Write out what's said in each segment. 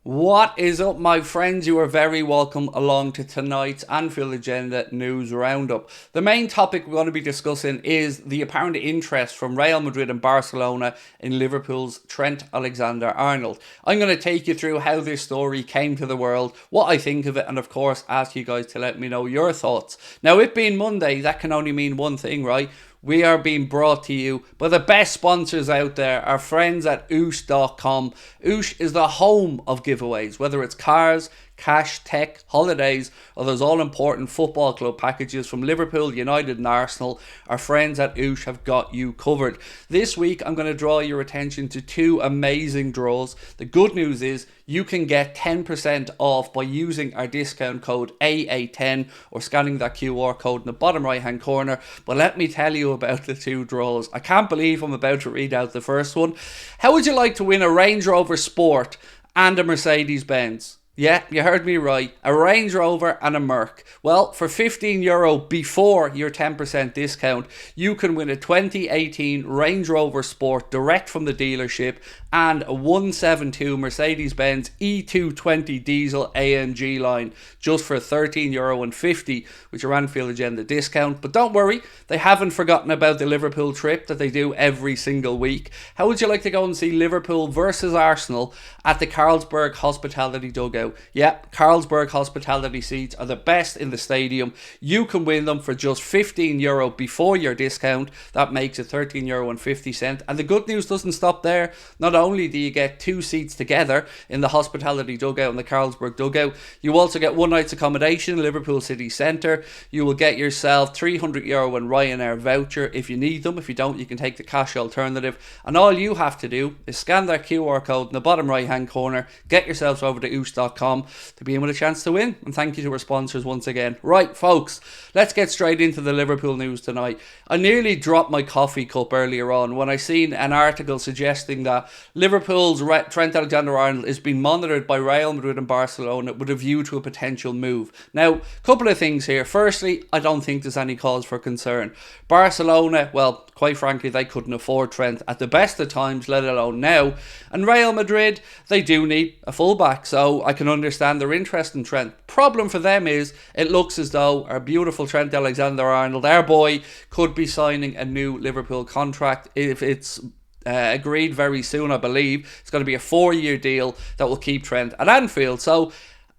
What is up, my friends? You are very welcome along to tonight's Anfield Agenda News Roundup. The main topic we're going to be discussing is the apparent interest from Real Madrid and Barcelona in Liverpool's Trent Alexander-Arnold. I'm going to take you through how this story came to the world, what I think of it, and of course ask you guys to let me know your thoughts. Now, it being Monday, that can only mean one thing, right? We are being brought to you by the best sponsors out there, our friends at oosh.com. Oosh is the home of giveaways, whether it's cars, cash, tech, holidays, or those all-important football club packages from Liverpool, United and Arsenal. Our friends at Oosh have got you covered. This week, I'm going to draw your attention to two amazing draws. The good news is you can get 10% off by using our discount code AA10 or scanning that QR code in the bottom right-hand corner. But let me tell you about the two draws. I can't believe I'm about to read out the first one. How would you like to win a Range Rover Sport and a Mercedes-Benz? Yeah, you heard me right. A Range Rover and a Merc. Well, for €15 before your 10% discount, you can win a 2018 Range Rover Sport direct from the dealership and a 172 Mercedes-Benz E220 diesel AMG line just for €13.50 with your Anfield Agenda discount. But don't worry, they haven't forgotten about the Liverpool trip that they do every single week. How would you like to go and see Liverpool versus Arsenal at the Carlsberg Hospitality Dugout? Yeah, Carlsberg Hospitality seats are the best in the stadium. You can win them for just €15 before your discount. That makes it €13.50. And the good news doesn't stop there. Not only do you get two seats together in the Hospitality Dugout and the Carlsberg Dugout, you also get one night's accommodation in Liverpool City Centre. You will get yourself €300 in Ryanair voucher if you need them. If you don't, you can take the cash alternative. And all you have to do is scan that QR code in the bottom right hand corner, get yourselves over to oosh.com to be in with a chance to win. And thank you to our sponsors once again. Right, folks, let's get straight into the Liverpool news tonight. I nearly dropped my coffee cup earlier on when I seen an article suggesting that Liverpool's Trent Alexander-Arnold is being monitored by Real Madrid and Barcelona with a view to a potential move. Now, a couple of things here. Firstly, I don't think there's any cause for concern. Barcelona, well, quite frankly, they couldn't afford Trent at the best of times, let alone now. And Real Madrid, they do need a fullback, so I can understand their interest in Trent. Problem for them is, it looks as though our beautiful Trent Alexander-Arnold, our boy, could be signing a new Liverpool contract if it's agreed very soon, I believe. It's going to be a 4-year deal that will keep Trent at Anfield. So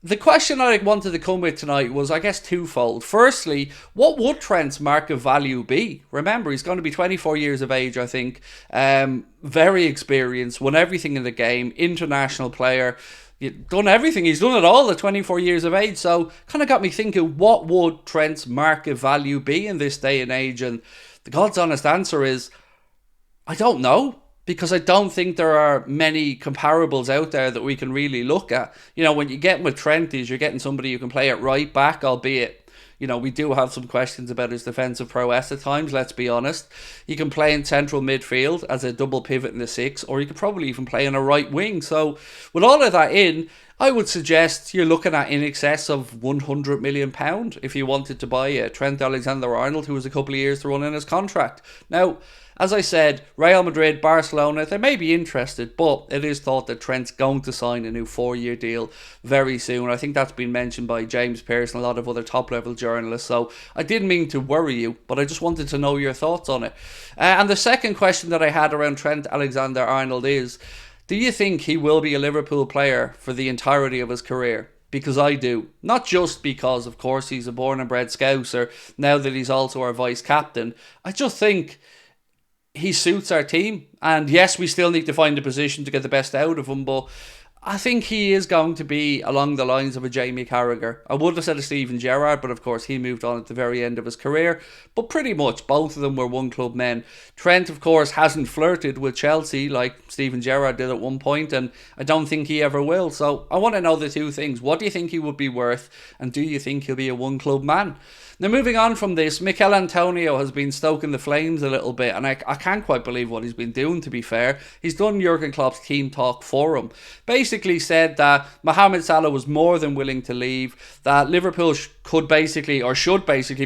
the question I wanted to come with tonight was, I guess, twofold. Firstly, what would Trent's market value be? Remember, he's going to be 24 years of age, I think. Very experienced, won everything in the game, international player. Done everything. He's done it all at 24 years of age. So kind of got me thinking, what would Trent's market value be in this day and age? And the God's honest answer is, I don't know, because I don't think there are many comparables out there that we can really look at. You know, when you get with Trent, you're getting somebody who can play at right back, albeit, you know, we do have some questions about his defensive prowess at times, let's be honest. He can play in central midfield as a double pivot in the six, or he could probably even play in a right wing. So with all of that in, I would suggest you're looking at in excess of £100 million if you wanted to buy Trent Alexander-Arnold, who has a couple of years to run in his contract. Now, as I said, Real Madrid, Barcelona, they may be interested, but it is thought that Trent's going to sign a new 4-year deal very soon. I think that's been mentioned by James Pearce and a lot of other top-level journalists, so I didn't mean to worry you, but I just wanted to know your thoughts on it. And the second question that I had around Trent Alexander-Arnold is, do you think he will be a Liverpool player for the entirety of his career? Because I do. Not just because, of course, he's a born and bred Scouser, now that he's also our vice-captain. I just think he suits our team, and yes, we still need to find a position to get the best out of him, but I think he is going to be along the lines of a Jamie Carragher. I would have said a Steven Gerrard, but of course he moved on at the very end of his career. But pretty much both of them were one club men. Trent, of course, hasn't flirted with Chelsea like Steven Gerrard did at one point, and I don't think he ever will. So I want to know the two things. What do you think he would be worth, and do you think he'll be a one club man? Now, moving on from this, Mikel Antonio has been stoking the flames a little bit, and I can't quite believe what he's been doing, to be fair. He's done Jurgen Klopp's team talk for him. Basically said that Mohamed Salah was more than willing to leave, that Liverpool should basically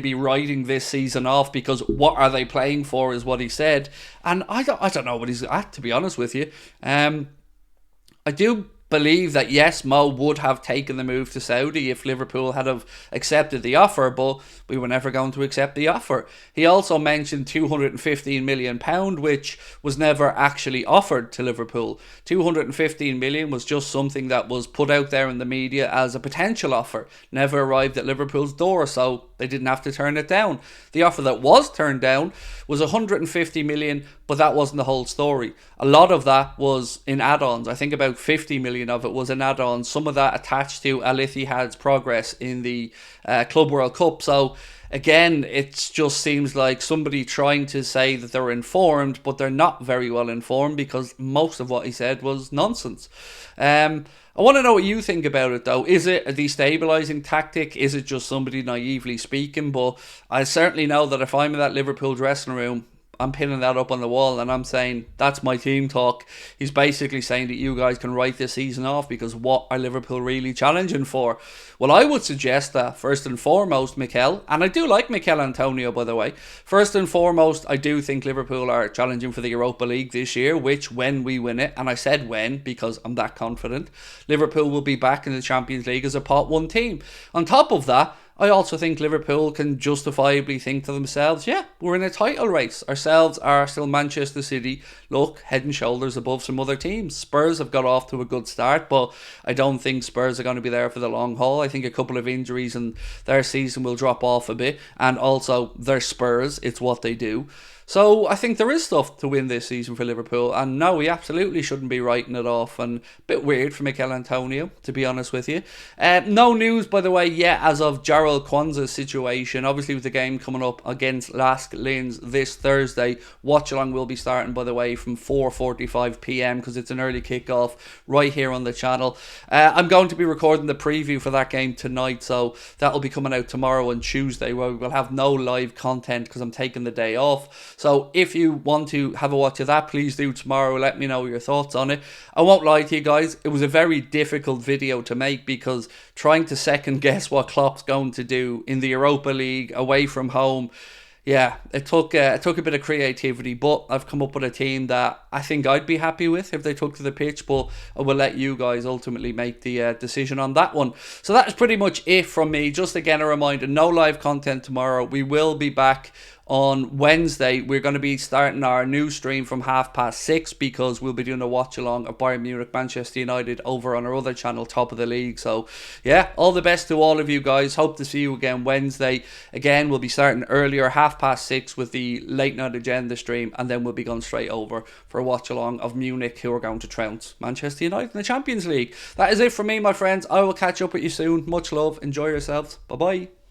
be writing this season off because what are they playing for is what he said. And I don't know what he's at, to be honest with you. I do believe that yes, Mo would have taken the move to Saudi if Liverpool had have accepted the offer, but we were never going to accept the offer. He also mentioned £215 million, which was never actually offered to Liverpool. £215 million was just something that was put out there in the media as a potential offer, never arrived at Liverpool's door, so they didn't have to turn it down. The offer that was turned down was £150 million, but that wasn't the whole story. A lot of that was in add-ons. I think about 50 million of it was in add-ons. Some of that attached to Al Ittihad's progress in the Club World Cup. So again, it just seems like somebody trying to say that they're informed, but they're not very well informed, because most of what he said was nonsense. I want to know what you think about it, though. Is it a destabilising tactic? Is it just somebody naively speaking? But I certainly know that if I'm in that Liverpool dressing room, I'm pinning that up on the wall and I'm saying, that's my team talk. He's basically saying that you guys can write this season off, because what are Liverpool really challenging for? Well, I would suggest that first and foremost, Mikel, and I do like Mikel Antonio, by the way. First and foremost, I do think Liverpool are challenging for the Europa League this year, which when we win it, and I said when because I'm that confident, Liverpool will be back in the Champions League as a Pot 1 team. On top of that, I also think Liverpool can justifiably think to themselves, yeah, we're in a title race. Ourselves are still Manchester City, look, head and shoulders above some other teams. Spurs have got off to a good start, but I don't think Spurs are going to be there for the long haul. I think a couple of injuries and their season will drop off a bit. And also, they're Spurs, it's what they do. So I think there is stuff to win this season for Liverpool, and no, we absolutely shouldn't be writing it off. And a bit weird for Mikel Antonio, to be honest with you. No news, by the way, yet as of Jarrell Kwanzaa's situation. Obviously, with the game coming up against Lask Linz this Thursday, watch along will be starting, by the way, from 4:45 p.m. because it's an early kickoff right here on the channel. I'm going to be recording the preview for that game tonight, so that will be coming out tomorrow and Tuesday, where we will have no live content because I'm taking the day off. So if you want to have a watch of that, please do tomorrow. Let me know your thoughts on it. I won't lie to you guys, it was a very difficult video to make, because trying to second guess what Klopp's going to do in the Europa League away from home, yeah, it took a bit of creativity, but I've come up with a team that I think I'd be happy with if they took to the pitch, but I will let you guys ultimately make the decision on that one. So that is pretty much it from me. Just again a reminder, no live content tomorrow. We will be back on Wednesday. We're going to be starting our new stream from 6:30, because we'll be doing a watch along of Bayern Munich Manchester United over on our other channel, Top of the League. So yeah, all the best to all of you guys. Hope to see you again Wednesday. Again, we'll be starting earlier, 6:30, with the late night agenda stream, and then we'll be going straight over for a watch along of Munich, who are going to trounce Manchester United in the Champions League. That is it from me, my friends. I will catch up with you soon. Much love, enjoy yourselves, bye bye.